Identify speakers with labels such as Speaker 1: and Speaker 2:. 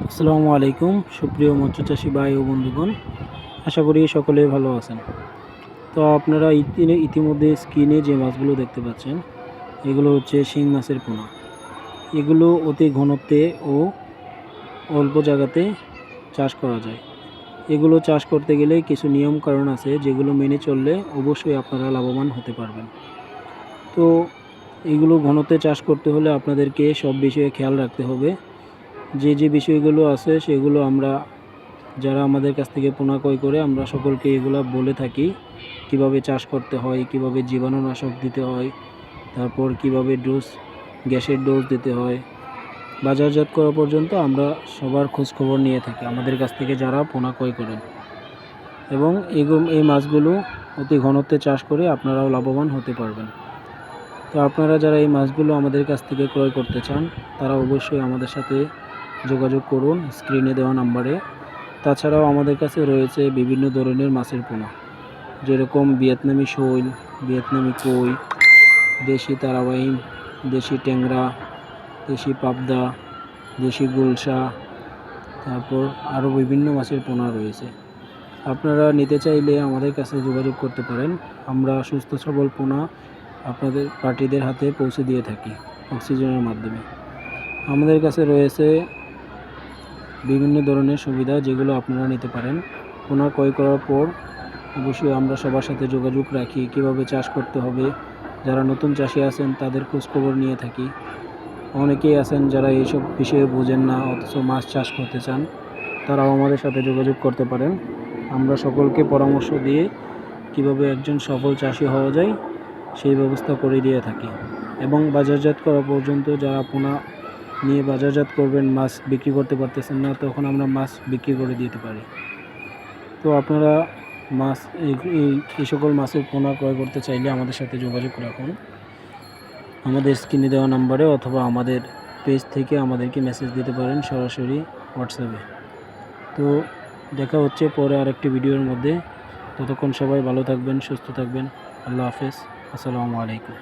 Speaker 1: আসসালামু আলাইকুম সুপ্রিয় মৎস্য চাষী ভাই ও বন্ধুগণ, আশা করি সকলে ভালো আছেন। তো আপনারা ইতিমধ্যে স্ক্রিনে যে মাছগুলো দেখতে পাচ্ছেন, এগুলো হচ্ছে শিং মাছের পোনা। এগুলো অতি ঘনত্বে ও অল্প জায়গাতে চাষ করা যায়। এগুলো চাষ করতে গেলে কিছু নিয়ম কারণ আছে, যেগুলো মেনে চললে অবশ্যই আপনারা লাভবান হতে পারবেন। তো এগুলো ঘনত্বে চাষ করতে হলে আপনাদেরকে সব বিষয়ে খেয়াল রাখতে হবে। যে বিষয়গুলো আছে সেগুলো আমরা যারা আমাদের কাছ থেকে পোনা ক্রয় করে আমরা সকলকে এগুলো বলে থাকি, কিভাবে চাষ করতে হয়, কিভাবে জীবাণুনাশক দিতে হয়, তারপর কিভাবে গ্যাসের ডোজ দিতে হয়, বাজারজাত করা পর্যন্ত আমরা সবার খোঁজখবর নিয়ে থাকি আমাদের কাছ থেকে যারা পোনা ক্রয় করেন। এবং এই মাছগুলো অতি ঘনত্বে চাষ করে আপনারাও লাভবান হতে পারবেন। তো আপনারা যারা এই মাছগুলো আমাদের কাছ থেকে ক্রয় করতে চান, তারা অবশ্যই আমাদের সাথে যোগাযোগ করুন স্ক্রিনে দেওয়া নাম্বারে। তাছাড়াও আমাদের কাছে রয়েছে বিভিন্ন ধরনের মাছের পোনা, যেরকম ভিয়েতনামি শৈল, ভিয়েতনামি কই, দেশি তারাবাইন, দেশি ট্যাংরা, দেশি পাবদা, দেশি গুলশা, তারপর আরও বিভিন্ন মাছের পোনা রয়েছে। আপনারা নিতে চাইলে আমাদের কাছে যোগাযোগ করতে পারেন। আমরা সুস্থ সবল পোনা আপনাদের পার্টিদের হাতে পৌঁছে দিয়ে থাকি অক্সিজেনের মাধ্যমে। আমাদের কাছে রয়েছে বিভিন্ন ধরনের সুবিধা, যেগুলো আপনারা নিতে পারেন। পোনা ক্রয় করার পর অবশ্যই আমরা সবার সাথে যোগাযোগ রাখি, কীভাবে চাষ করতে হবে। যারা নতুন চাষি আছেন তাদের খোঁজখবর নিয়ে থাকি। অনেকেই আছেন যারা এইসব বিষয়ে বোঝেন না, অথচ মাছ চাষ করতে চান, তারাও আমাদের সাথে যোগাযোগ করতে পারেন। আমরা সকলকে পরামর্শ দিয়ে কিভাবে একজন সফল চাষি হওয়া যায় সেই ব্যবস্থা করে দিয়ে থাকি। এবং বাজারজাত করা পর্যন্ত যারা পোনা নিয়ে বাজারজাত করবেন, মাছ বিক্রি করতে পারতেছেন না, তখন আমরা মাছ বিক্রি করে দিতে পারি। তো আপনারা মাছ এই সকল মাছের পোনা ক্রয় করতে চাইলে আমাদের সাথে যোগাযোগ রাখুন আমাদের স্ক্রিনে দেওয়া নাম্বারে, অথবা আমাদের পেজ থেকে আমাদেরকে মেসেজ দিতে পারেন সরাসরি হোয়াটসঅ্যাপে। তো দেখা হচ্ছে পরে আরেকটি ভিডিওর মধ্যে। ততক্ষণ সবাই ভালো থাকবেন, সুস্থ থাকবেন। আল্লাহ হাফেজ। আসসালামু আলাইকুম।